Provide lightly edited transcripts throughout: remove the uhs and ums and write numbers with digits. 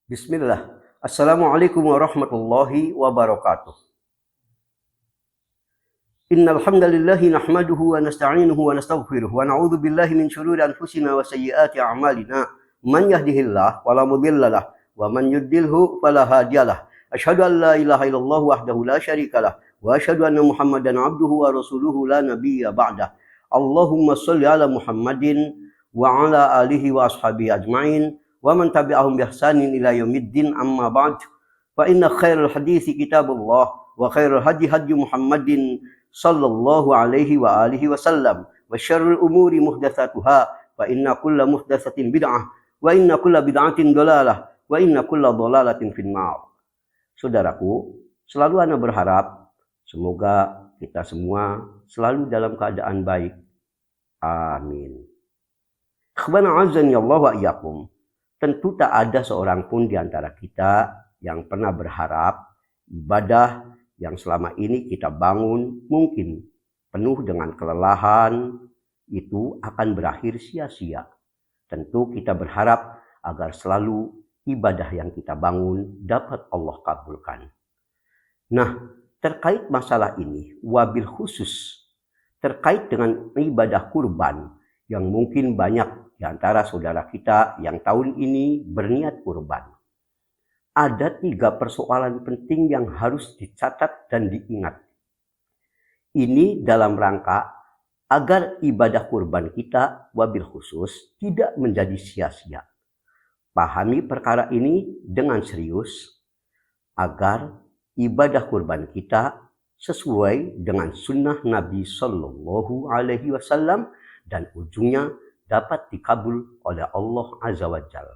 Bismillah. Assalamualaikum warahmatullahi wabarakatuh. Innal hamdalillahi nahmaduhu wa nasta'inuhu wa nastaghfiruh wa na'udzu billahi min shururi anfusina wa sayyiati a'malina. Man yahdihillahu fala mudilla lahu wa man yudlilhu fala hadiyalah. Asyhadu an la ilaha illallah wahdahu la syarikalah wa asyhadu anna Muhammadan abduhu wa rasuluhu la nabiyya ba'dah. Allahumma shalli ala Muhammadin wa ala alihi wa ashabihi ajmain wa man tabi'ahum bi ihsanin ila yaumiddin amma ba'd. Fa inna khairal haditsi kitabullah wa khairal hadi hadi Muhammadin sallallahu alaihi wa alihi wasallam wa syarrul umuri muhdatsatuha fa inna kulla muhdatsatin bid'ah wa inna kulla bid'atin dhalalah wa inna kulla dhalalatin finnar. Saudaraku, selalu ana berharap semoga kita semua selalu dalam keadaan baik. Amin. Ikhwana azan ya Allah wa iyyakum. Tentu tak ada seorang pun di antara kita yang pernah berharap ibadah yang selama ini kita bangun mungkin penuh dengan kelelahan itu akan berakhir sia-sia. Tentu kita berharap agar selalu ibadah yang kita bangun dapat Allah kabulkan. Nah, terkait masalah ini, wabil khusus terkait dengan ibadah kurban yang mungkin banyak di antara saudara kita yang tahun ini berniat kurban. Ada 3 persoalan penting yang harus dicatat dan diingat. Ini dalam rangka agar ibadah kurban kita wabil khusus tidak menjadi sia-sia. Pahami perkara ini dengan serius agar ibadah kurban kita sesuai dengan sunnah Nabi Sallallahu Alaihi Wasallam dan ujungnya dapat dikabul oleh Allah Azza wa Jalla.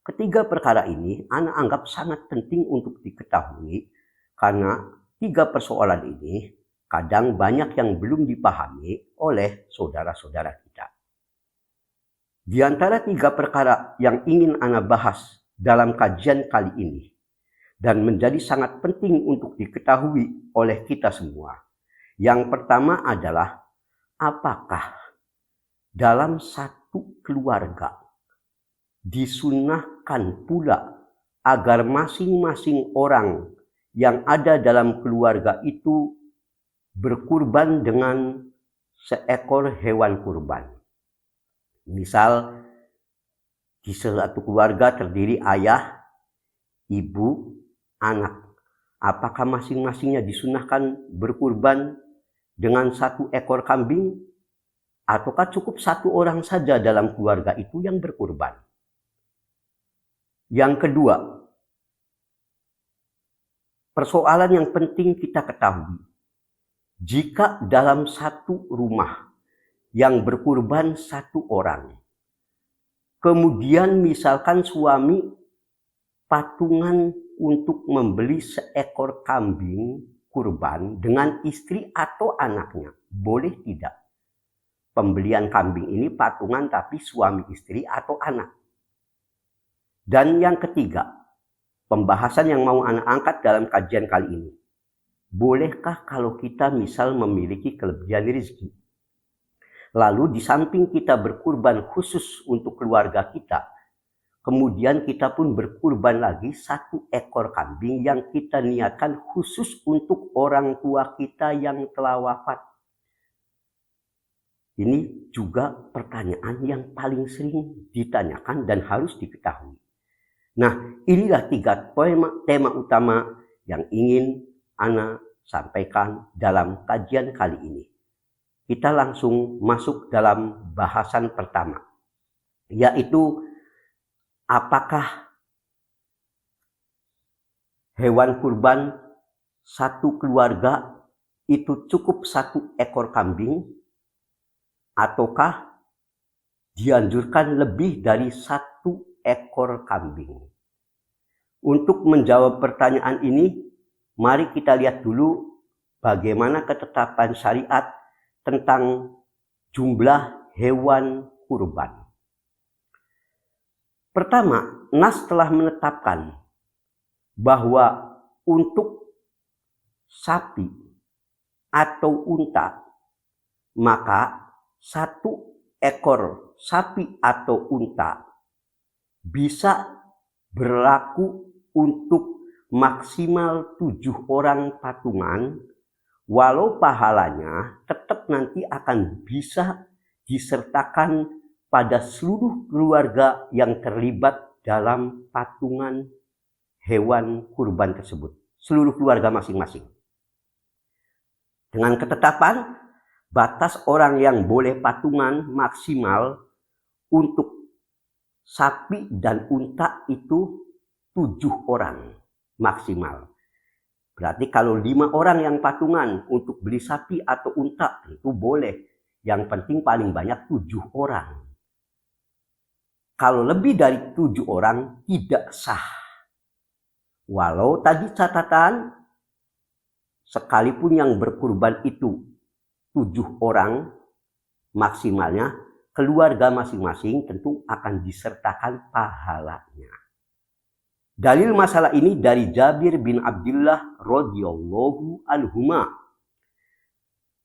Ketiga perkara ini ana anggap sangat penting untuk diketahui karena 3 persoalan ini kadang banyak yang belum dipahami oleh saudara-saudara kita. Di antara 3 perkara yang ingin ana bahas dalam kajian kali ini dan menjadi sangat penting untuk diketahui oleh kita semua. Yang pertama adalah apakah dalam satu keluarga disunnahkan pula agar masing-masing orang yang ada dalam keluarga itu berkurban dengan seekor hewan kurban. Misal di suatu keluarga terdiri ayah, ibu, anak. Apakah masing-masingnya disunnahkan berkurban dengan 1 ekor kambing? Ataukah cukup 1 orang saja dalam keluarga itu yang berkurban? Yang kedua, persoalan yang penting kita ketahui. Jika dalam 1 rumah yang berkurban 1 orang, kemudian misalkan suami patungan untuk membeli seekor kambing kurban dengan istri atau anaknya, boleh tidak? Pembelian kambing ini patungan tapi suami istri atau anak. Dan yang ketiga, pembahasan yang mau anak angkat dalam kajian kali ini. Bolehkah kalau kita misal memiliki kelebihan rezeki? Lalu di samping kita berkurban khusus untuk keluarga kita, kemudian kita pun berkurban lagi 1 ekor kambing yang kita niatkan khusus untuk orang tua kita yang telah wafat. Ini juga pertanyaan yang paling sering ditanyakan dan harus diketahui. Nah, inilah 3 tema utama yang ingin ana sampaikan dalam kajian kali ini. Kita langsung masuk dalam bahasan pertama, yaitu apakah hewan kurban 1 keluarga itu cukup 1 ekor kambing, ataukah dianjurkan lebih dari 1 ekor kambing? Untuk menjawab pertanyaan ini, mari kita lihat dulu bagaimana ketetapan syariat tentang jumlah hewan kurban. Pertama, Nas telah menetapkan bahwa untuk sapi atau unta, maka 1 ekor sapi atau unta bisa berlaku untuk maksimal 7 orang patungan, walau pahalanya tetap nanti akan bisa disertakan pada seluruh keluarga yang terlibat dalam patungan hewan kurban tersebut. Seluruh keluarga masing-masing. Dengan ketetapan batas orang yang boleh patungan maksimal untuk sapi dan unta itu 7 orang maksimal. Berarti kalau 5 orang yang patungan untuk beli sapi atau unta itu boleh. Yang penting paling banyak 7 orang. Kalau lebih dari 7 orang tidak sah. Walau tadi catatan, sekalipun yang berkurban itu 7 orang maksimalnya, keluarga masing-masing tentu akan disertakan pahalanya. Dalil masalah ini dari Jabir bin Abdullah radhiyallahu anhuma.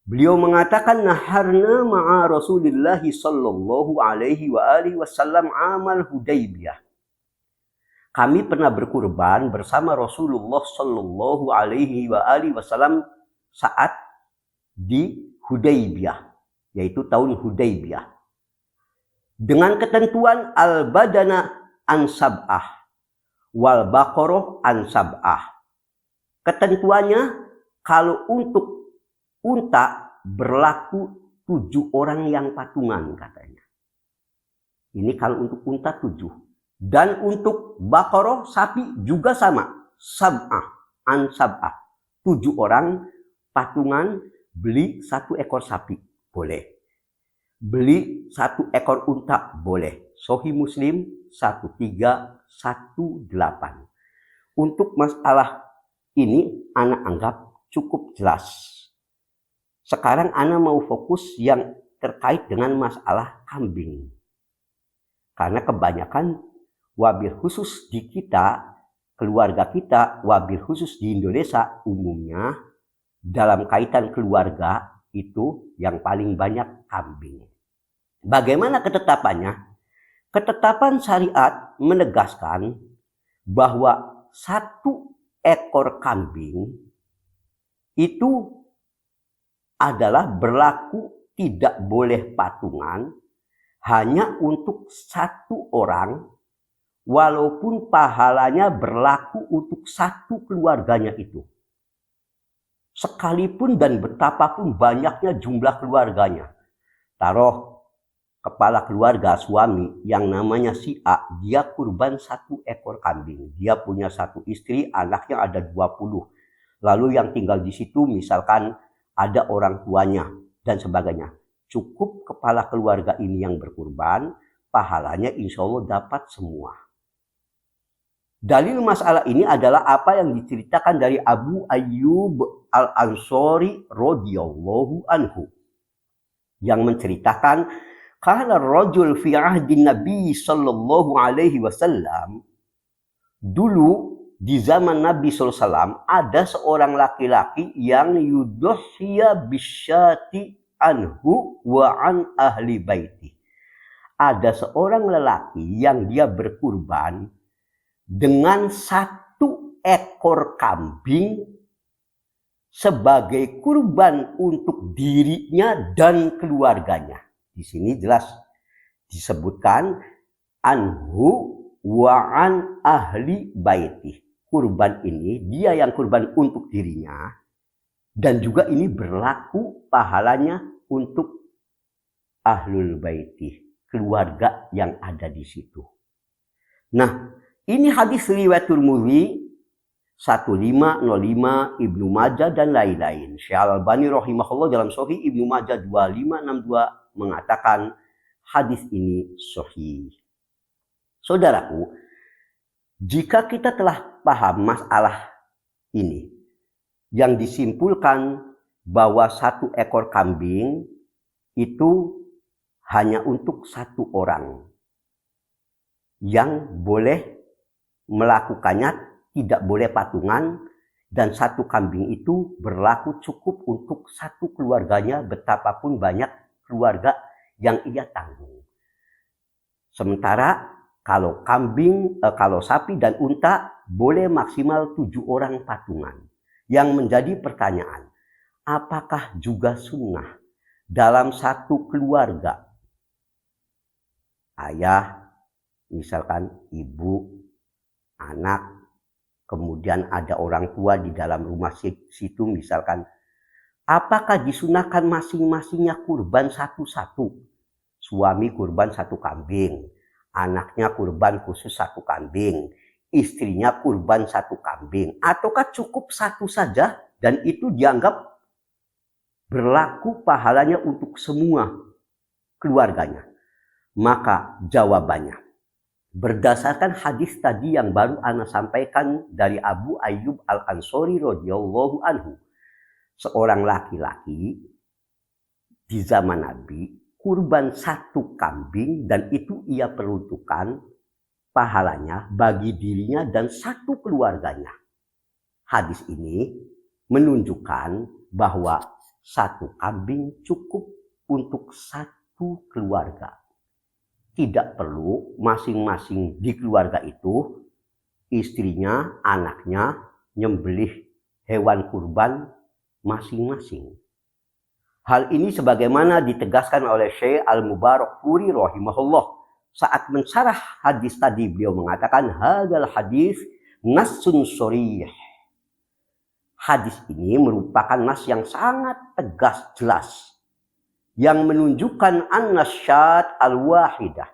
Beliau mengatakan naharna ma'a Rasulillah sallallahu alaihi wa alihi wasallam amal Hudaybiyah. Kami pernah berkurban bersama Rasulullah sallallahu alaihi wa alihi wasallam saat di Hudaybiyah, yaitu tahun Hudaybiyah. Dengan ketentuan al-badana an sab'ah wal baqarah an sab'ah. Ketentuannya kalau untuk unta berlaku 7 orang yang patungan katanya. Ini kalau untuk unta 7. Dan untuk baqarah sapi juga sama. Sab'ah an sab'ah. 7 orang patungan beli 1 ekor sapi. Boleh. Beli 1 ekor unta. Boleh. Sahih Muslim 1318. Untuk masalah ini anak anggap cukup jelas. Sekarang anak mau fokus yang terkait dengan masalah kambing. Karena kebanyakan wabil khusus di kita, keluarga kita, wabil khusus di Indonesia umumnya dalam kaitan keluarga itu yang paling banyak kambing. Bagaimana ketetapannya? Ketetapan syariat menegaskan bahwa 1 ekor kambing itu adalah berlaku tidak boleh patungan hanya untuk 1 orang, walaupun pahalanya berlaku untuk 1 keluarganya itu. Sekalipun dan betapapun banyaknya jumlah keluarganya. Taruh kepala keluarga suami yang namanya si A, dia kurban 1 ekor kambing. Dia punya 1 istri, anaknya ada 20. Lalu yang tinggal di situ misalkan ada orang tuanya dan sebagainya. Cukup kepala keluarga ini yang berkurban, pahalanya insya Allah dapat semua. Dalil masalah ini adalah apa yang diceritakan dari Abu Ayyub al-Ansari radhiyallahu anhu. Yang menceritakan kana rajul fi ahdi Nabi sallallahu alaihi wasallam, dulu di zaman Nabi sallallahu alaihi wasallam ada seorang laki-laki yang yudhiya bisyati anhu wa an ahli baiti. Ada seorang lelaki yang dia berkurban dengan 1 ekor kambing sebagai kurban untuk dirinya dan keluarganya. Di sini jelas disebutkan anhu wa an ahli baiti. Kurban ini dia yang kurban untuk dirinya dan juga ini berlaku pahalanya untuk ahlul baiti, keluarga yang ada di situ. Nah, ini hadis riwayat Tirmidzi 1505, Ibnu Majah dan lain-lain. Syekh Al-Albani rahimahullah dalam Sahih Ibnu Majah 2562 mengatakan hadis ini sahih. Saudaraku, jika kita telah paham masalah ini, yang disimpulkan bahwa 1 ekor kambing itu hanya untuk 1 orang yang boleh melakukannya, tidak boleh patungan, dan 1 kambing itu berlaku cukup untuk 1 keluarganya betapapun banyak keluarga yang ia tanggung. Sementara Kalau kalau sapi dan unta boleh maksimal 7 orang patungan. Yang menjadi pertanyaan, apakah juga sunnah dalam satu keluarga? Ayah, misalkan ibu, anak, kemudian ada orang tua di dalam rumah situ misalkan. Apakah disunahkan masing-masingnya kurban satu-satu? Suami kurban 1 kambing, anaknya kurban khusus 1 kambing, istrinya kurban 1 kambing, ataukah cukup 1 saja dan itu dianggap berlaku pahalanya untuk semua keluarganya? Maka jawabannya, berdasarkan hadis tadi yang baru ana sampaikan dari Abu Ayyub Al-Ansori radhiyallahu anhu, seorang laki-laki di zaman Nabi kurban 1 kambing dan itu ia peruntukkan pahalanya bagi dirinya dan 1 keluarganya. Hadis ini menunjukkan bahwa 1 kambing cukup untuk 1 keluarga. Tidak perlu masing-masing di keluarga itu, istrinya, anaknya, nyembelih hewan kurban masing-masing. Hal ini sebagaimana ditegaskan oleh Syekh Al-Mubarakfuri rahimahullah saat mensyarah hadis tadi. Beliau mengatakan hadzal hadis nassun sharih. Hadis ini merupakan nas yang sangat tegas jelas yang menunjukkan an-nasyat al-wahidah,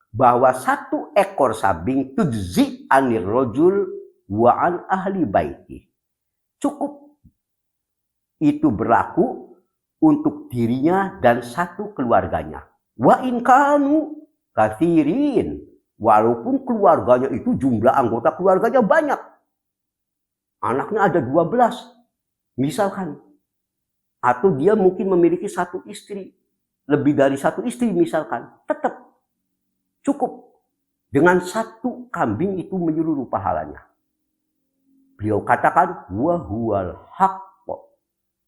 bahwa 1 ekor sabing tujzi anir rajul wa an ahli baiti. Cukup itu berlaku untuk dirinya dan 1 keluarganya. Wa in kanu katsirin, walaupun keluarganya itu jumlah anggota keluarganya banyak. Anaknya ada 12 misalkan. Atau dia mungkin memiliki 1 istri, lebih dari 1 istri misalkan. Tetap cukup dengan 1 kambing itu menyeluruh pahalanya. Beliau katakan wa huwal haq.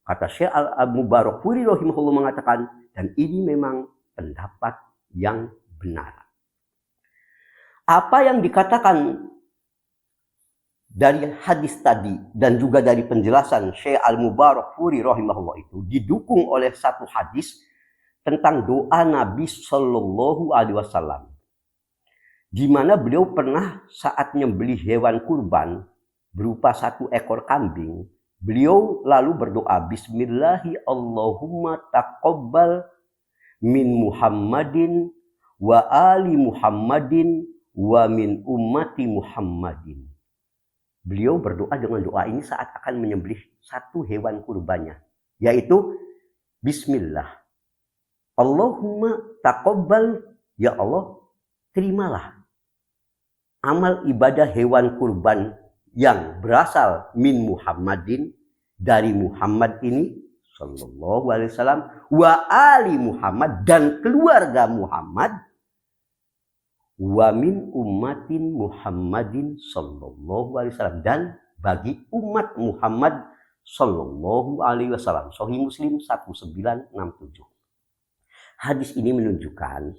Kata Syekh Al-Mubarakfuri rahimahullah mengatakan, dan ini memang pendapat yang benar. Apa yang dikatakan dari hadis tadi dan juga dari penjelasan Syekh Al-Mubarakfuri rahimahullah itu didukung oleh 1 hadis tentang doa Nabi Shallallahu Alaihi Wasallam, di mana beliau pernah saat nyembelih hewan kurban berupa 1 ekor kambing, beliau lalu berdoa, Bismillahi Allahumma taqabbal min Muhammadin wa ali Muhammadin wa min ummati Muhammadin. Beliau berdoa dengan doa ini saat akan menyembelih 1 hewan kurbannya, yaitu Bismillah Allahumma taqabbal, ya Allah terimalah amal ibadah hewan kurban yang berasal min Muhammadin, dari Muhammad ini sallallahu alaihi wasallam, wa ali Muhammad, dan keluarga Muhammad, wa min ummatin Muhammadin sallallahu alaihi wasallam, dan bagi umat Muhammad sallallahu alaihi wasallam. Sahih Muslim 1967. Hadis ini menunjukkan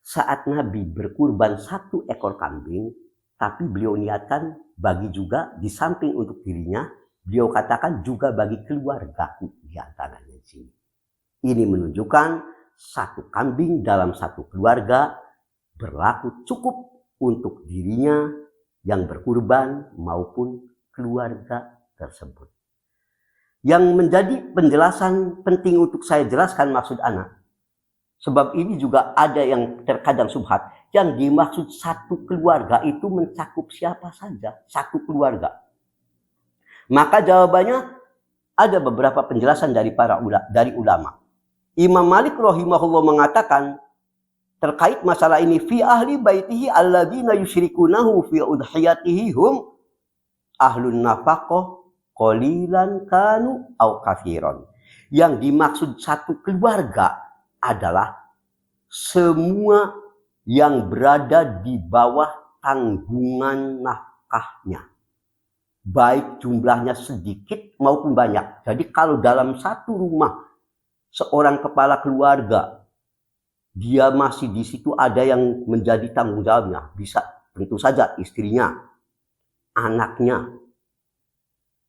saat Nabi berkurban 1 ekor kambing, tapi beliau niatkan bagi juga di samping untuk dirinya, beliau katakan juga bagi keluargaku di antaranya di sini. Ini menunjukkan 1 kambing dalam 1 keluarga berlaku cukup untuk dirinya yang berkurban maupun keluarga tersebut. Yang menjadi penjelasan penting untuk saya jelaskan maksud anak, sebab ini juga ada yang terkadang subhat, yang dimaksud 1 keluarga itu mencakup siapa saja, 1 keluarga. Maka jawabannya ada beberapa penjelasan dari dari ulama. Imam Malik rahimahullah mengatakan terkait masalah ini, fi ahli baitihi alladzina yusyrikunahu fi udhiyatihi hum ahlun nafaqah qalilan kanu au katsiran. Yang dimaksud 1 keluarga adalah semua yang berada di bawah tanggungan nafkahnya, baik jumlahnya sedikit maupun banyak. Jadi kalau dalam 1 rumah seorang kepala keluarga dia masih di situ ada yang menjadi tanggung jawabnya. Bisa tentu saja istrinya, anaknya,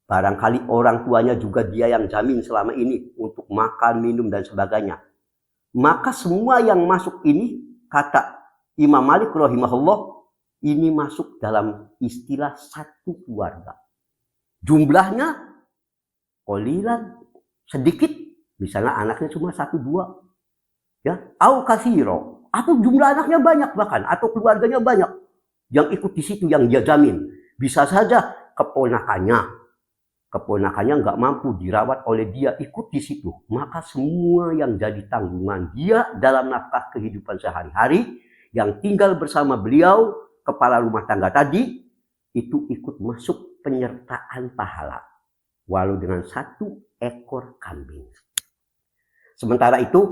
barangkali orang tuanya juga dia yang jamin selama ini untuk makan, minum, dan sebagainya. Maka semua yang masuk ini, kata Imam Malik rahimahullah, ini masuk dalam istilah satu keluarga. Jumlahnya qalilan, sedikit, misalnya anaknya cuma 1-2. Ya, au katsiro, atau jumlah anaknya banyak bahkan, atau keluarganya banyak yang ikut di situ yang dia jamin. Bisa saja keponakannya nggak mampu dirawat oleh dia ikut di situ, maka semua yang jadi tanggungan dia dalam nafkah kehidupan sehari-hari yang tinggal bersama beliau kepala rumah tangga tadi itu ikut masuk penyertaan pahala walau dengan 1 ekor kambing. Sementara itu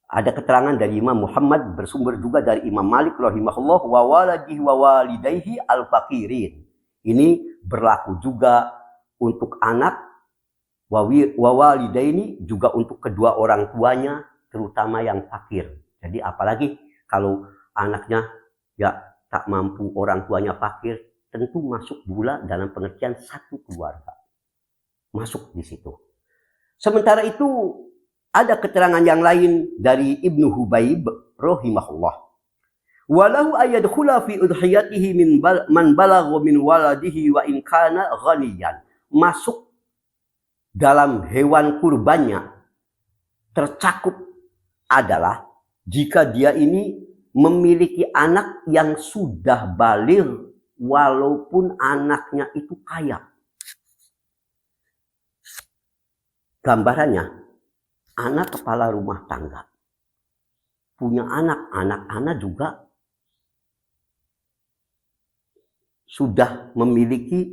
ada keterangan dari Imam Muhammad bersumber juga dari Imam Malik rahimahullah wa waladihi wa walidayhi al-faqirin. Ini berlaku juga untuk anak wa walidaini, juga untuk kedua orang tuanya terutama yang fakir. Jadi apalagi kalau anaknya ya tak mampu, orang tuanya fakir, tentu masuk pula dalam pengertian satu keluarga. Masuk di situ. Sementara itu ada keterangan yang lain dari Ibnu Hubayb rahimahullah. Walahu ayadkhula fi udhiyatihi man balagha min waladihi wa in kana ghaniyan. Masuk dalam hewan kurbannya tercakup adalah jika dia ini memiliki anak yang sudah baligh walaupun anaknya itu kaya. Gambarannya, anak kepala rumah tangga punya anak-anak juga sudah memiliki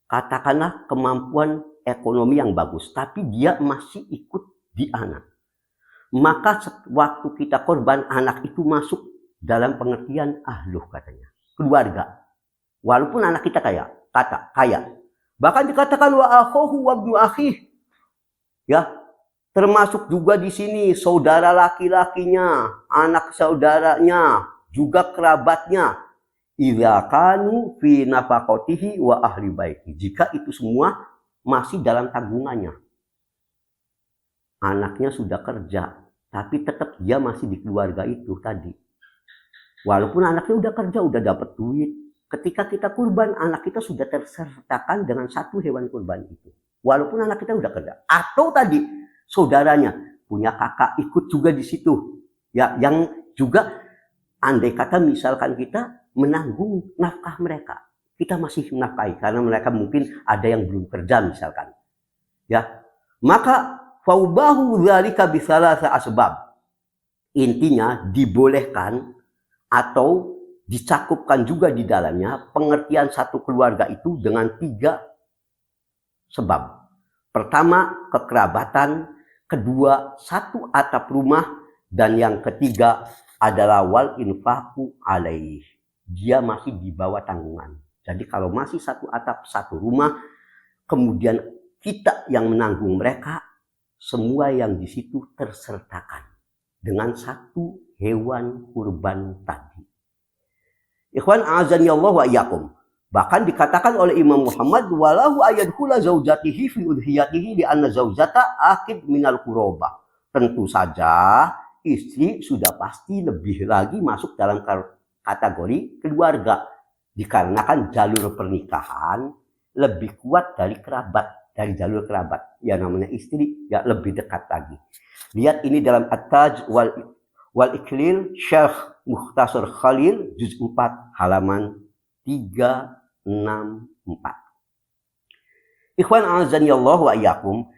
katakanlah kemampuan ekonomi yang bagus, tapi dia masih ikut di anak. Maka waktu kita korban, anak itu masuk dalam pengertian ahluh katanya, keluarga. Walaupun anak kita kaya. Bahkan dikatakan wa akhuhu wa ibnu akhih. Ya, termasuk juga di sini saudara laki-lakinya, anak saudaranya, juga kerabatnya. Idza kanu fi nafaqatihi wa ahli baiti. Jika itu semua masih dalam tanggungannya. Anaknya sudah kerja, tapi tetap dia masih di keluarga itu tadi. Walaupun anaknya udah kerja, udah dapat duit, ketika kita kurban, anak kita sudah tersertakan dengan satu hewan kurban itu. Walaupun anak kita udah kerja. Atau tadi saudaranya punya kakak ikut juga di situ. Ya, yang juga andai kata misalkan kita menanggung nafkah mereka, kita masih menafkahi karena mereka mungkin ada yang belum kerja misalkan. Ya, maka faubahu dzalika bisalasa asbab. Intinya dibolehkan atau dicakupkan juga di dalamnya pengertian satu keluarga itu dengan 3 sebab. Pertama, kekerabatan. Kedua, satu atap rumah. Dan yang ketiga adalah wal infaqu alaih. Dia masih di bawah tanggungan. Jadi kalau masih satu atap, satu rumah, kemudian kita yang menanggung mereka, semua yang di situ tersertakan dengan satu hewan kurban tadi. Ikhwan a'azani Allah wa iyyakum. Bahkan dikatakan oleh Imam Muhammad walahu ayadkhula zaujatihi fi udhiyatihi li anna zaujata akid minal quraba. Tentu saja istri sudah pasti lebih lagi masuk dalam kategori keluarga dikarenakan jalur pernikahan lebih kuat dari kerabat, dari jalur kerabat. Ya namanya istri ya lebih dekat lagi. Lihat ini dalam At-Taj wal Iklil Syekh Mukhtasar Khalil juz 4 halaman 364. Ikhwan a'azani Allah wa iyyakum,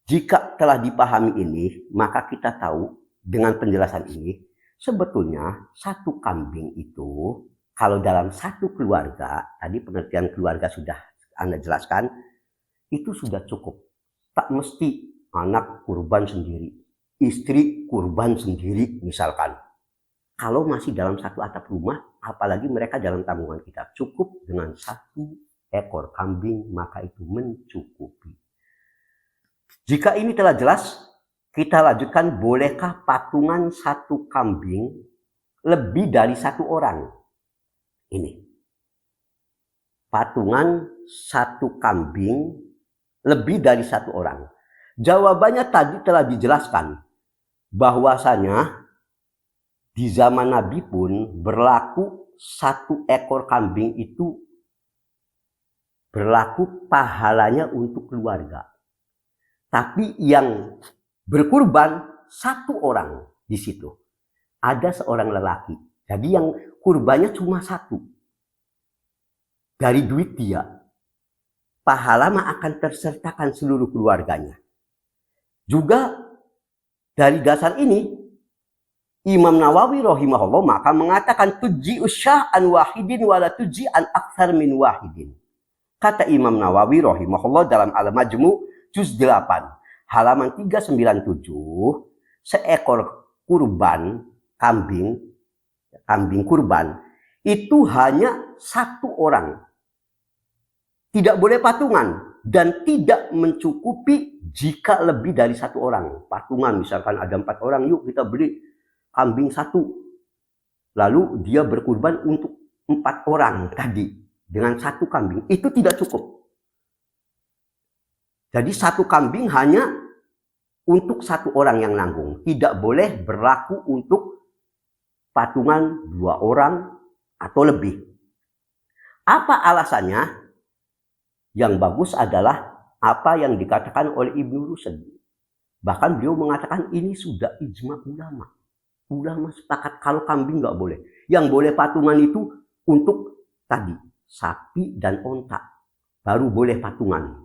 jika telah dipahami ini, maka kita tahu dengan penjelasan ini, sebetulnya satu kambing itu, kalau dalam satu keluarga, tadi pengertian keluarga sudah Anda jelaskan, itu sudah cukup. Tak mesti anak kurban sendiri, istri kurban sendiri misalkan. Kalau masih dalam satu atap rumah, apalagi mereka dalam tanggungan kita, cukup dengan 1 ekor kambing, maka itu mencukupi. Jika ini telah jelas, Kita lanjutkan, bolehkah patungan satu kambing lebih dari satu orang? Ini. Patungan satu kambing lebih dari satu orang. Jawabannya tadi telah dijelaskan. Bahwasanya di zaman Nabi pun berlaku satu ekor kambing itu berlaku pahalanya untuk keluarga. Tapi yang berkurban satu orang di situ. Ada seorang lelaki. Jadi yang kurbannya cuma satu. Dari duit dia. Pahala akan tersertakan seluruh keluarganya. Juga dari dasar ini, Imam Nawawi rahimahullah maka mengatakan tuji usyah an wahidin wala tuji an akthar min wahidin. Kata Imam Nawawi rahimahullah dalam Al-Majmu' juz 8. Halaman 397, seekor kurban kambing kurban itu hanya satu orang. Tidak boleh patungan dan tidak mencukupi jika lebih dari satu orang. Patungan misalkan ada 4 orang, yuk kita beli kambing satu. Lalu dia berkurban untuk 4 orang tadi dengan satu kambing. Itu tidak cukup. Jadi satu kambing hanya untuk satu orang yang nanggung. Tidak boleh berlaku untuk patungan 2 orang atau lebih. Apa alasannya? Yang bagus adalah apa yang dikatakan oleh Ibnu Rushd. Bahkan beliau mengatakan ini sudah ijma ulama. Ulama sepakat kalau kambing nggak boleh. Yang boleh patungan itu untuk tadi sapi dan onta. Baru boleh patungan.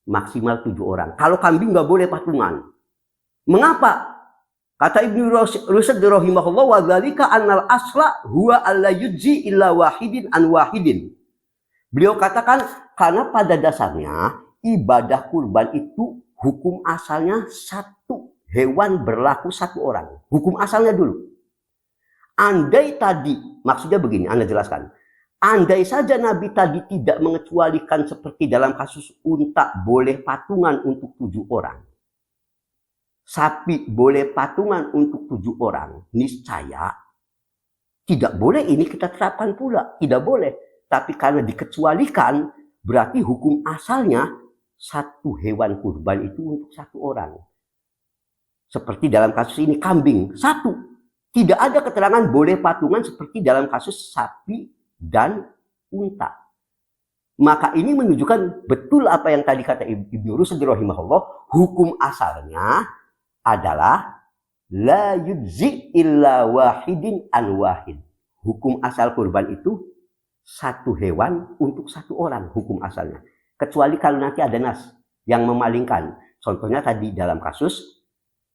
Maksimal 7 orang. Kalau kambing nggak boleh patungan. Mengapa? Kata Ibnu Rushd rahimahullah, wa dzalika annal asla huwa alla yujzi illa wahidin an wahidin. Beliau katakan karena pada dasarnya ibadah kurban itu hukum asalnya satu hewan berlaku satu orang. Hukum asalnya dulu. Andai tadi, maksudnya begini, Anda jelaskan. Andai saja Nabi tadi tidak mengecualikan seperti dalam kasus unta boleh patungan untuk 7 orang. Sapi boleh patungan untuk 7 orang. Niscaya tidak boleh ini kita terapkan pula. Tidak boleh. Tapi karena dikecualikan, berarti hukum asalnya satu hewan kurban itu untuk 1 orang. Seperti dalam kasus ini kambing, 1. Tidak ada keterangan boleh patungan seperti dalam kasus sapi dan unta. Maka ini menunjukkan betul apa yang tadi kata Ibnu Rushd rahimahullah, hukum asalnya adalah la yujzi illa wahidin an wahid. Hukum asal kurban itu satu hewan untuk 1 orang, hukum asalnya. Kecuali kalau nanti ada nas yang memalingkan. Contohnya tadi dalam kasus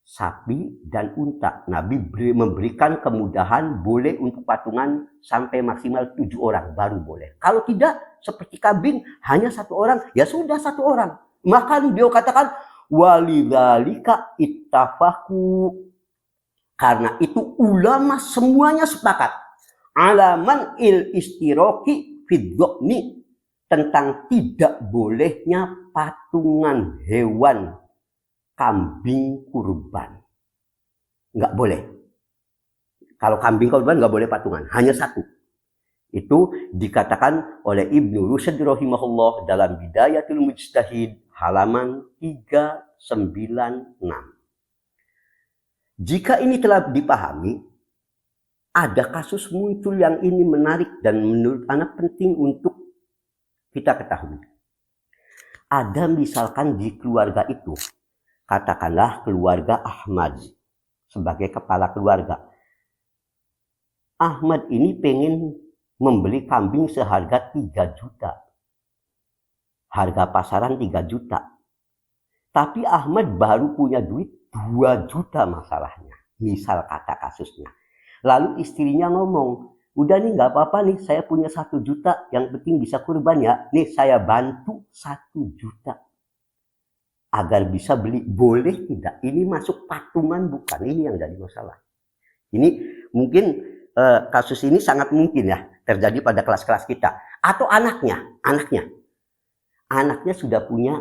sapi dan unta. Nabi memberikan kemudahan boleh untuk patungan sampai maksimal 7 orang baru boleh. Kalau tidak seperti kambing hanya 1 orang, ya sudah 1 orang. Maka beliau katakan walidzalika ittafaqu. Karena itu ulama semuanya sepakat. Alaman il istiraki fidzokni. Tentang tidak bolehnya patungan hewan kambing kurban. Nggak boleh. Kalau kambing kurban nggak boleh patungan. Hanya 1. Itu dikatakan oleh Ibnu Rushd rahimahullah dalam Bidayatul Mujtahid halaman 396. Jika ini telah dipahami, ada kasus muncul yang ini menarik dan menurut anak penting untuk kita ketahui. Ada misalkan di keluarga itu, katakanlah keluarga Ahmad sebagai kepala keluarga. Ahmad ini pengen membeli kambing seharga 3 juta. Harga pasaran 3 juta. Tapi Ahmad baru punya duit 2 juta masalahnya. Misal kata kasusnya. Lalu istrinya ngomong, udah nih nggak apa-apa nih, saya punya 1 juta, yang penting bisa kurban ya. Nih saya bantu 1 juta. Agar bisa beli, boleh tidak? Ini masuk patungan bukan? Ini yang jadi masalah. Ini mungkin kasus ini sangat mungkin ya terjadi pada kelas-kelas kita. Atau anaknya sudah punya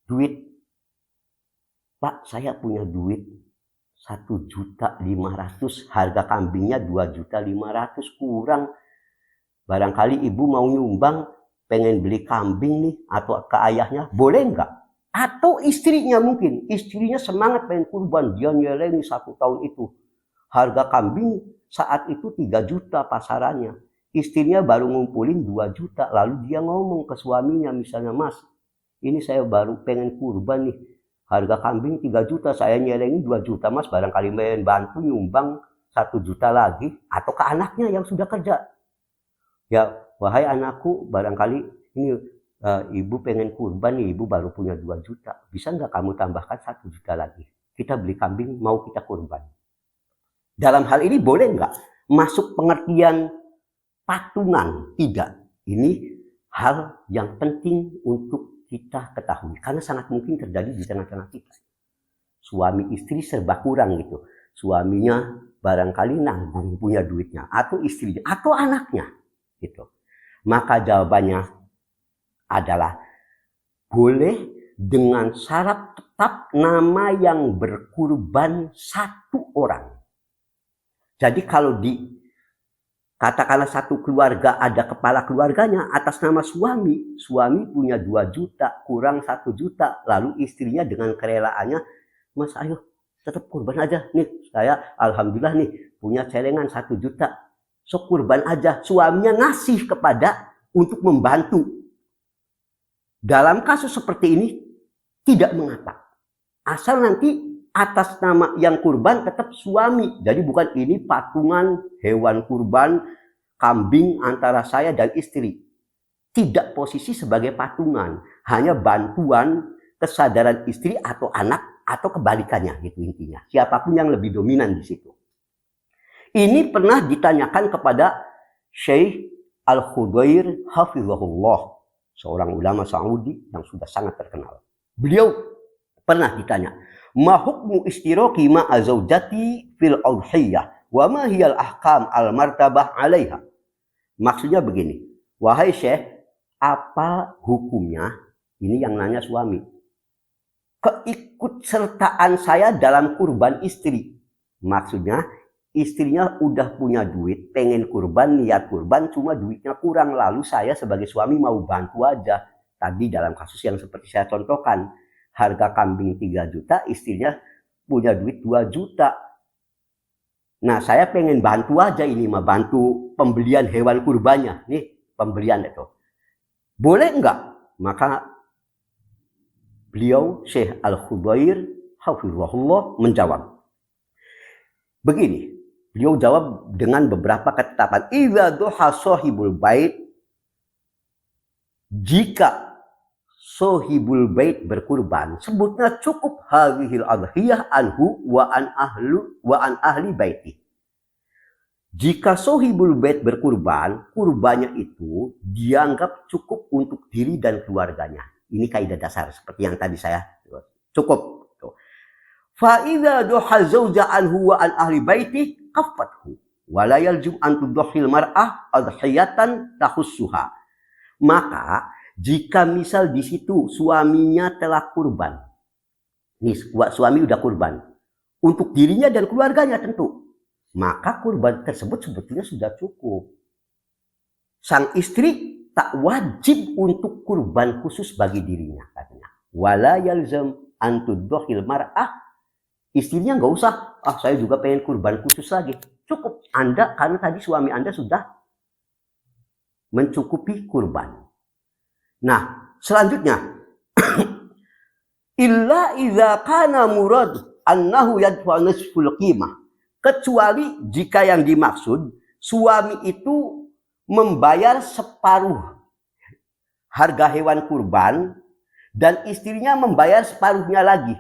duit Pak, saya punya duit 1.500.000, harga kambingnya 2.500.000 kurang. Barangkali ibu mau nyumbang, pengen beli kambing nih, atau ke ayahnya, boleh nggak? Atau istrinya mungkin, istrinya semangat pengen kurban, dia nyeleni 1 tahun itu. Harga kambing saat itu 3 juta pasarannya. Istrinya baru ngumpulin 2 juta, lalu dia ngomong ke suaminya misalnya, Mas, ini saya baru pengen kurban nih, harga kambing 3 juta, saya nyelengin 2 juta mas, barangkali main bantu nyumbang 1 juta lagi, atau ke anaknya yang sudah kerja. Ya, wahai anakku, barangkali ini ibu pengen kurban nih, ibu baru punya 2 juta, bisa nggak kamu tambahkan 1 juta lagi? Kita beli kambing, mau kita kurban. Dalam hal ini boleh nggak masuk pengertian patungan? Tidak. Ini hal yang penting untuk kita ketahui, karena sangat mungkin terjadi di tengah-tengah kita. Suami istri serba kurang gitu. Suaminya barangkali nanggung punya duitnya, atau istrinya, atau anaknya gitu. Maka jawabannya adalah boleh dengan syarat tetap nama yang berkurban 1 orang. Jadi kalau katakanlah 1 keluarga ada kepala keluarganya atas nama suami. Suami punya 2 juta, kurang 1 juta. Lalu istrinya dengan kerelaannya, Mas ayo tetap kurban aja. Nih saya alhamdulillah nih punya celengan 1 juta. So kurban aja. Suaminya ngasih kepada untuk membantu. Dalam kasus seperti ini tidak mengapa. Asal nanti atas nama yang kurban tetap suami. Jadi bukan ini patungan hewan kurban kambing antara saya dan istri. Tidak posisi sebagai patungan. Hanya bantuan kesadaran istri atau anak atau kebalikannya gitu intinya. Siapapun yang lebih dominan di situ. Ini pernah ditanyakan kepada Syekh Al-Khudair Hafizahullah. Seorang ulama Saudi yang sudah sangat terkenal. Beliau pernah ditanya, ma hukmu istiraki ma'a zaujati fil udhiyah wa ma hiyal ahkam al martabah 'alaiha. Maksudnya begini, wahai Syekh, apa hukumnya, ini yang nanya suami, keikutsertaan saya dalam kurban istri. Maksudnya istrinya udah punya duit, pengen kurban, niat kurban, cuma duitnya kurang, lalu saya sebagai suami mau bantu aja. Tadi dalam kasus yang seperti saya contohkan, harga kambing 3 juta, istrinya punya duit 2 juta. Nah, saya pengen bantu aja ini mah, bantu pembelian hewan kurbannya. Nih, pembelian itu. Boleh enggak? Maka beliau Syekh Al-Khudair Hafizahullah menjawab. Begini, beliau jawab dengan beberapa ketetapan. Idza duha sahibul bait, jika sohibul bait berkurban, sebutnya cukup hadhil adhiyah anhu wa an ahli baiti. Jika sohibul bait berkurban, kurbannya itu dianggap cukup untuk diri dan keluarganya. Ini kaidah dasar seperti yang tadi saya cukup. Fa idza duha zauja anhu wa an ahli baiti kaffathu wa la yaljum an tudhil mar'ah adhiyatan tahussuha. Maka jika misal di situ suaminya telah kurban, nih suami udah kurban, untuk dirinya dan keluarganya tentu, maka kurban tersebut sebetulnya sudah cukup. Sang istri tak wajib untuk kurban khusus bagi dirinya, katanya. Wala yalzam an tudhil mar'ah, istrinya nggak usah, saya juga pengen kurban khusus lagi. Cukup Anda, karena tadi suami Anda sudah mencukupi kurban. Nah, selanjutnya illa idza kana murad annahu yadfa nisful qimah, kecuali jika yang dimaksud suami itu membayar separuh harga hewan kurban dan istrinya membayar separuhnya lagi.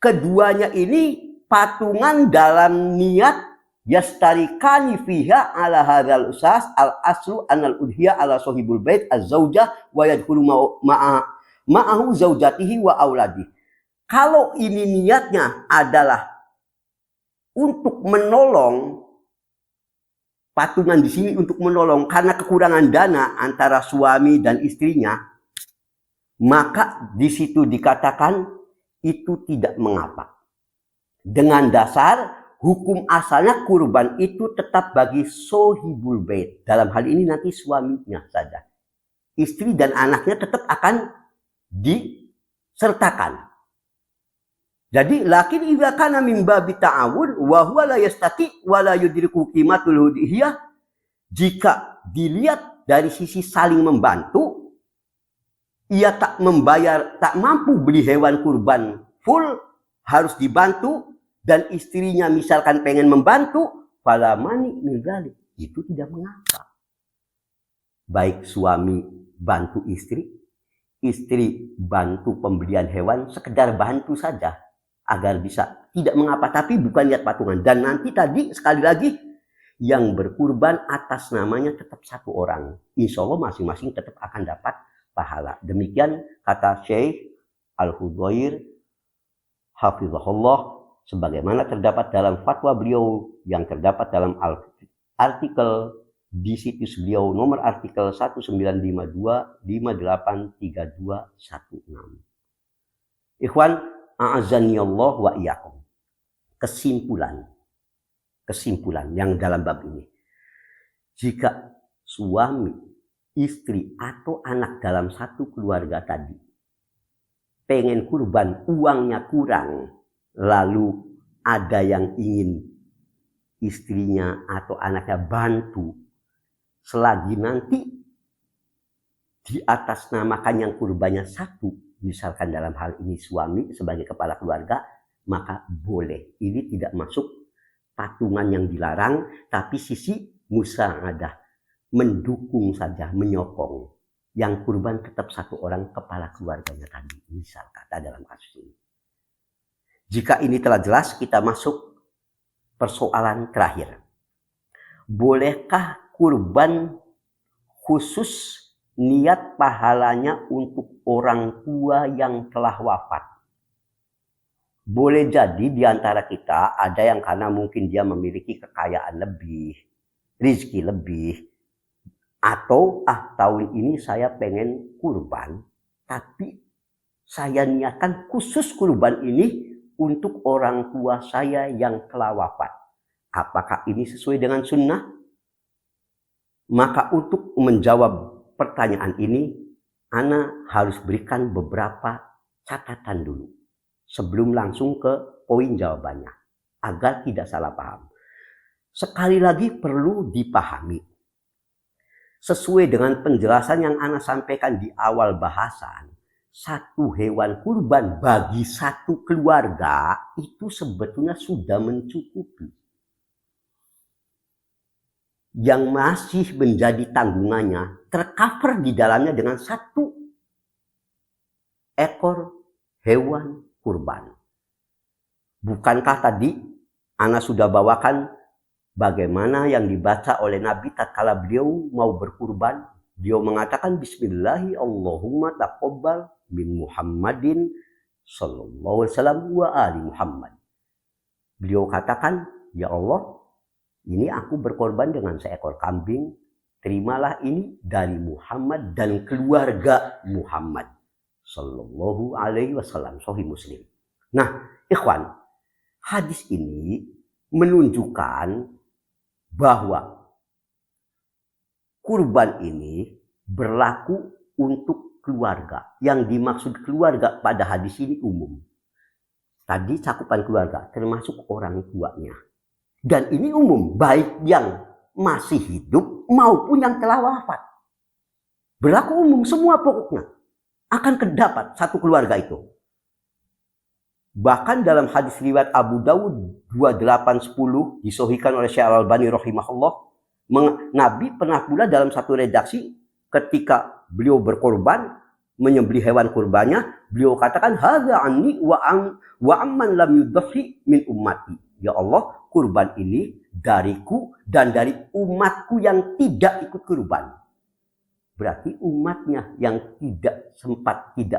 Keduanya ini patungan dalam niat yastarikani fiha ala hadzal usas al aslu anal udhiya ala sahibul bait az-zauja wa yadkhulu ma'ahu zaujatihi wa auladi. Kalau ini niatnya adalah untuk menolong, patungan di sini untuk menolong karena kekurangan dana antara suami dan istrinya, maka di situ dikatakan itu tidak mengapa. Dengan dasar hukum asalnya kurban itu tetap bagi sohibul bait. Dalam hal ini nanti suaminya saja. Istri dan anaknya tetap akan disertakan. Jadi lakin idza kana min babi ta'awun wa huwa la yastati wa la yudriku qimatul hudiyah, jika dilihat dari sisi saling membantu, ia tak membayar, tak mampu beli hewan kurban full, harus dibantu, dan istrinya misalkan pengen membantu, fala mani min dzalik, itu tidak mengapa. Baik suami bantu istri, istri bantu pembelian hewan, sekedar bantu saja agar bisa, tidak mengapa, tapi bukan niat patungan. Dan nanti tadi sekali lagi, yang berkurban atas namanya tetap satu orang. Insya Allah masing-masing tetap akan dapat pahala. Demikian kata Syekh Al-Hudzair hafizahullah, sebagaimana terdapat dalam fatwa beliau yang terdapat dalam artikel di situs beliau, nomor artikel 1952-583216. Ikhwan, a'azaniyallah wa iyyakum. Kesimpulan yang dalam bab ini, jika suami, istri, atau anak dalam satu keluarga tadi pengen kurban, uangnya kurang, lalu ada yang ingin istrinya atau anaknya bantu, selagi nanti di atas namakan yang kurbannya satu, misalkan dalam hal ini suami sebagai kepala keluarga, maka boleh. Ini tidak masuk patungan yang dilarang, tapi sisi musa'adah, mendukung saja, menyokong. Yang kurban tetap satu orang kepala keluarganya tadi, misal kata dalam kasus ini. Jika ini telah jelas, kita masuk persoalan terakhir. Bolehkah kurban khusus niat pahalanya untuk orang tua yang telah wafat? Boleh jadi di antara kita ada yang karena mungkin dia memiliki kekayaan lebih, rezeki lebih, atau tahun ini saya pengen kurban, tapi saya niatkan khusus kurban ini untuk orang tua saya yang telah wafat. Apakah ini sesuai dengan sunnah? Maka untuk menjawab pertanyaan ini, Ana harus berikan beberapa catatan dulu sebelum langsung ke poin jawabannya, agar tidak salah paham. Sekali lagi perlu dipahami, sesuai dengan penjelasan yang Ana sampaikan di awal bahasan, satu hewan kurban bagi satu keluarga itu sebetulnya sudah mencukupi. Yang masih menjadi tanggungannya tercover di dalamnya dengan satu ekor hewan kurban. Bukankah tadi Ana sudah bawakan bagaimana yang dibaca oleh Nabi tatkala beliau mau berkurban? Beliau mengatakan Bismillahi Allahumma taqabbal min Muhammadin sallallahu alaihi wasallam wa ali Muhammad. Beliau katakan, ya Allah, ini aku berkorban dengan seekor kambing, terimalah ini dari Muhammad dan keluarga Muhammad sallallahu alaihi wasallam. Sahih Muslim. Nah, ikhwan, hadis ini menunjukkan bahwa kurban ini berlaku untuk keluarga. Yang dimaksud keluarga pada hadis ini umum. Tadi cakupan keluarga termasuk orang tuanya. Dan ini umum, baik yang masih hidup maupun yang telah wafat. Berlaku umum semua pokoknya. Akan terdapat satu keluarga itu. Bahkan dalam hadis riwayat Abu Dawud 2810 disahihkan oleh Syekh Al-Albani rahimahullah, Nabi pernah pula dalam satu redaksi ketika beliau berkorban, menyembelih hewan kurbannya, beliau katakan hadza anni wa amman lam yudhi min ummati. Ya Allah, kurban ini dariku dan dari umatku yang tidak ikut kurban. Berarti umatnya yang tidak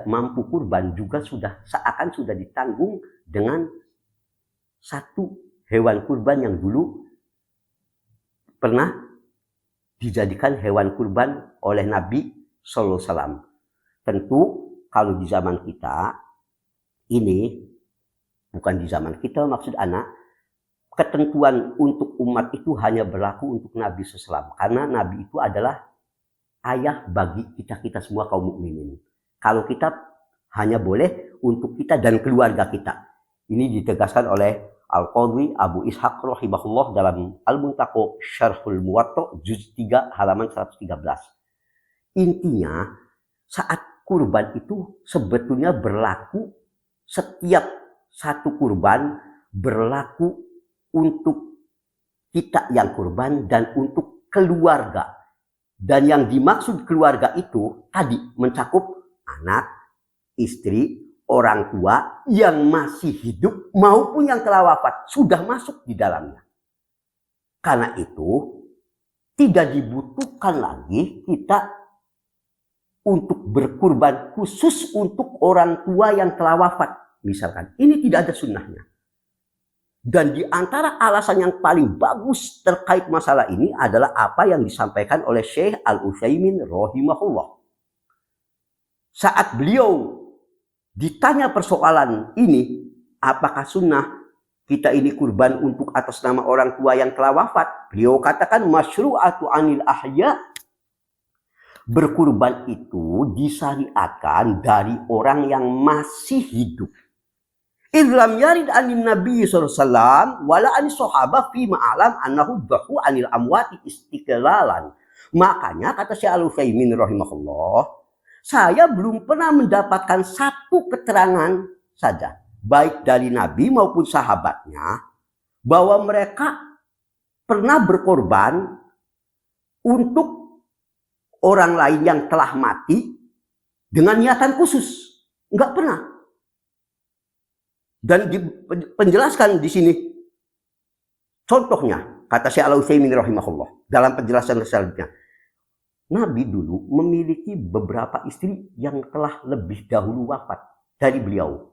mampu kurban juga seakan sudah ditanggung dengan satu hewan kurban yang dulu pernah dijadikan hewan kurban oleh Nabi sallallahu alaihi wasallam. Tentu kalau di zaman kita Ini bukan di zaman kita, maksud anak. Ketentuan untuk umat itu hanya berlaku untuk Nabi SAW. Karena Nabi itu adalah ayah bagi kita semua kaum mukminin. Kalau kita hanya boleh untuk kita dan keluarga kita. Ini ditegaskan oleh Al-Qadhi Abu Ishaq rahimahullah dalam Al-Muntaqo Syarhul Muwatta juz 3 halaman 113. Intinya saat kurban itu sebetulnya berlaku, setiap satu kurban berlaku untuk kita yang kurban dan untuk keluarga. Dan yang dimaksud keluarga itu tadi mencakup anak, istri, orang tua yang masih hidup maupun yang telah wafat sudah masuk di dalamnya. Karena itu tidak dibutuhkan lagi kita untuk berkurban khusus untuk orang tua yang telah wafat. Misalkan ini tidak ada sunnahnya. Dan di antara alasan yang paling bagus terkait masalah ini adalah apa yang disampaikan oleh Syekh Al-Utsaimin rahimahullah. Saat beliau ditanya persoalan ini, apakah sunnah kita ini kurban untuk atas nama orang tua yang telah wafat? Beliau katakan masyru'atu anil ahya. Berkurban itu disyariatkan dari orang yang masih hidup. Idlam yarid anin Nabi SAW wala anis sahabah fi ma'alam annahu dhahu anil amwati istiqlalan. Makanya kata Syekh Al-Utsaimin rahimahullah, saya belum pernah mendapatkan satu keterangan saja, baik dari Nabi maupun sahabatnya, bahwa mereka pernah berkorban untuk orang lain yang telah mati dengan niatan khusus. Enggak pernah. Dan penjelaskan di sini contohnya, kata Syekh Al-Utsaimin rahimahullah dalam penjelasan selanjutnya, Nabi dulu memiliki beberapa istri yang telah lebih dahulu wafat dari beliau.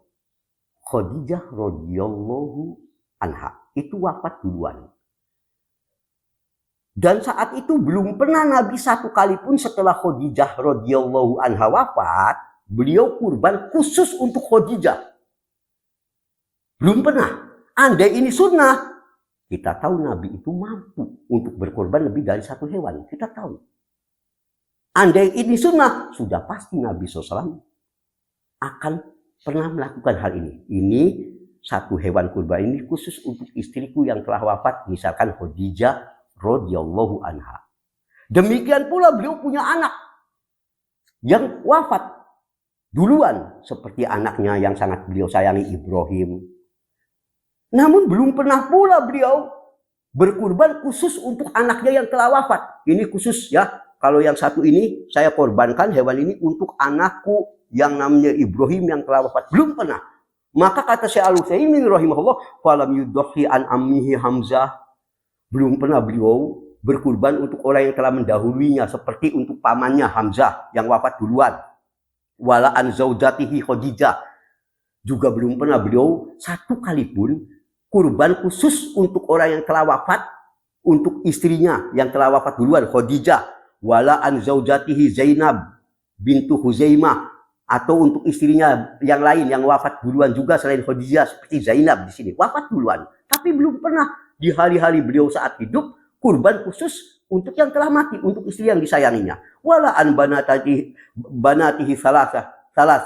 Khadijah radhiyallahu anha itu wafat duluan. Dan saat itu belum pernah Nabi satu kali pun setelah Khadijah radhiyallahu anha wafat, beliau kurban khusus untuk Khadijah. Belum pernah. Andai ini sunnah, kita tahu Nabi itu mampu untuk berkorban lebih dari satu hewan. Kita tahu. Andai ini sunnah, sudah pasti Nabi SAW akan pernah melakukan hal ini. Ini satu hewan kurban ini khusus untuk istriku yang telah wafat, misalkan Khadijah radhiyallahu anha. Demikian pula beliau punya anak yang wafat duluan, seperti anaknya yang sangat beliau sayangi Ibrahim. Namun belum pernah pula beliau berkurban khusus untuk anaknya yang telah wafat. Ini khusus ya. Kalau yang satu ini saya korbankan hewan ini untuk anakku yang namanya Ibrahim yang telah wafat. Belum pernah. Maka kata Syekh Al-Utsaimin rahimahullah, falam yudhi an ammihi Hamzah. Belum pernah beliau berkurban untuk orang yang telah mendahulunya seperti untuk pamannya Hamzah yang wafat duluan. Wala an zaujatihi Khadijah. Juga belum pernah beliau satu kali pun kurban khusus untuk orang yang telah wafat, untuk istrinya yang telah wafat duluan, Khadijah. Wala an zaujatihi Zainab bintu Huzaimah, atau untuk istrinya yang lain yang wafat duluan juga selain Khadijah, seperti Zainab di sini wafat duluan. Tapi belum pernah di hari-hari beliau saat hidup kurban khusus untuk yang telah mati, untuk istri yang disayanginya. Wala an banatihi salas.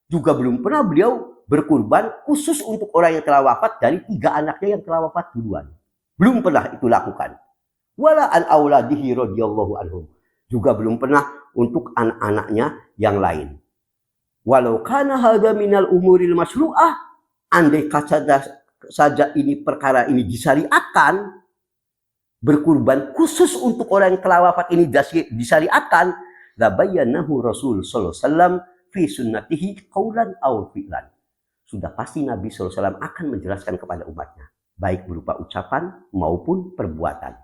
Juga belum pernah beliau berkurban khusus untuk orang yang telah wafat dari 3 anaknya yang telah wafat duluan. Belum pernah itu lakukan. Wala an auladihi radhiyallahu anhum. Juga belum pernah untuk anak-anaknya yang lain. Walau kana hadza minal umuril masyru'ah, andai saja ini perkara ini disyariatkan, berkurban khusus untuk orang yang telah wafat ini disyariatkan, la bayyanahu Rasul sallallahu alaihi wasallam fi sunnatihi qaulan aw fi'lan. Sudah pasti Nabi SAW akan menjelaskan kepada umatnya, baik berupa ucapan maupun perbuatan.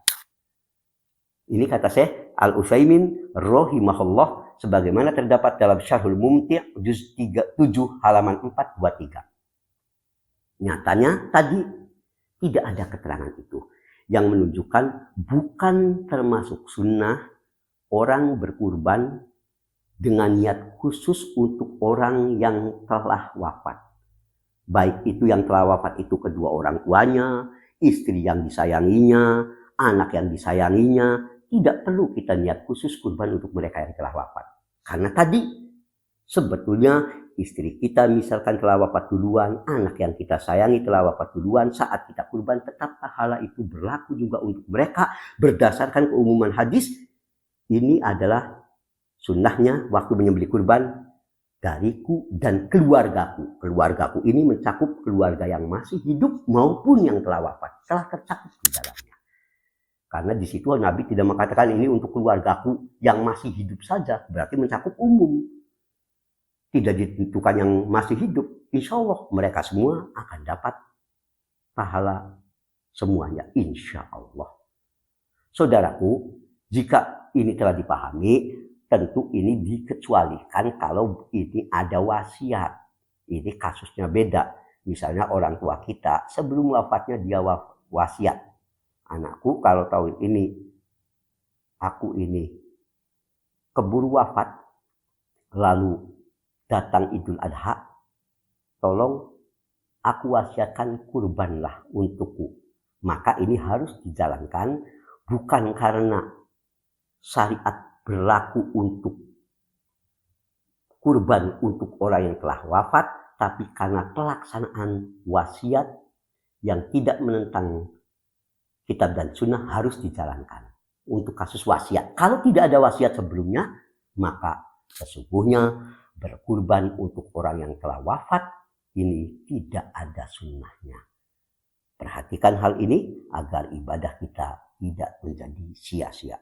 Ini kata Syekh Al-Utsaimin rahimahullah, sebagaimana terdapat dalam Syarhul Mumti' juz 7 halaman 423. Nyatanya tadi tidak ada keterangan itu yang menunjukkan bukan termasuk sunnah orang berkurban dengan niat khusus untuk orang yang telah wafat. Baik itu yang telah wafat itu kedua orang tuanya, istri yang disayanginya, anak yang disayanginya. Tidak perlu kita niat khusus kurban untuk mereka yang telah wafat. Karena tadi sebetulnya istri kita misalkan telah wafat duluan, anak yang kita sayangi telah wafat duluan, saat kita kurban tetap pahala itu berlaku juga untuk mereka berdasarkan keumuman hadis. Ini adalah sunnahnya waktu menyembelih kurban dariku dan keluargaku. Keluargaku ini mencakup keluarga yang masih hidup maupun yang telah wafat, telah tercakup di dalamnya. Karena di situ Nabi tidak mengatakan ini untuk keluargaku yang masih hidup saja, berarti mencakup umum. Tidak ditentukan yang masih hidup, insya Allah mereka semua akan dapat pahala semuanya, insya Allah. Saudaraku, jika ini telah dipahami, tentu ini dikecualikan kalau ini ada wasiat. Ini kasusnya beda. Misalnya orang tua kita sebelum wafatnya dia wasiat. Anakku kalau tahu ini, aku ini keburu wafat, lalu datang Idul Adha, tolong aku wasiatkan kurbanlah untukku. Maka ini harus dijalankan bukan karena syariat berlaku untuk kurban untuk orang yang telah wafat, tapi karena pelaksanaan wasiat yang tidak menentang kitab dan sunnah harus dijalankan untuk kasus wasiat. Kalau tidak ada wasiat sebelumnya, maka sesungguhnya berkurban untuk orang yang telah wafat ini tidak ada sunnahnya. Perhatikan hal ini agar ibadah kita tidak menjadi sia-sia.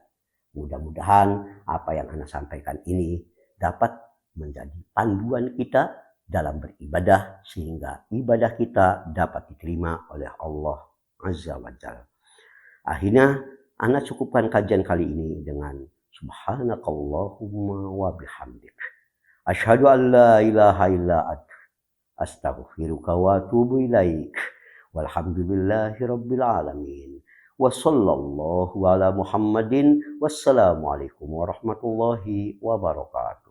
Mudah-mudahan apa yang Ana sampaikan ini dapat menjadi panduan kita dalam beribadah sehingga ibadah kita dapat diterima oleh Allah Azza wa Jalla. Akhirnya Ana cukupkan kajian kali ini dengan subhanakallahumma wa bihamdik. Asyhadu an la ilaha illa anta astaghfiruka wa atubu ilaik. Walhamdulillahi rabbil alamin. Wa sallallahu ala Muhammadin. Wassalamualaikum warahmatullahi wabarakatuh.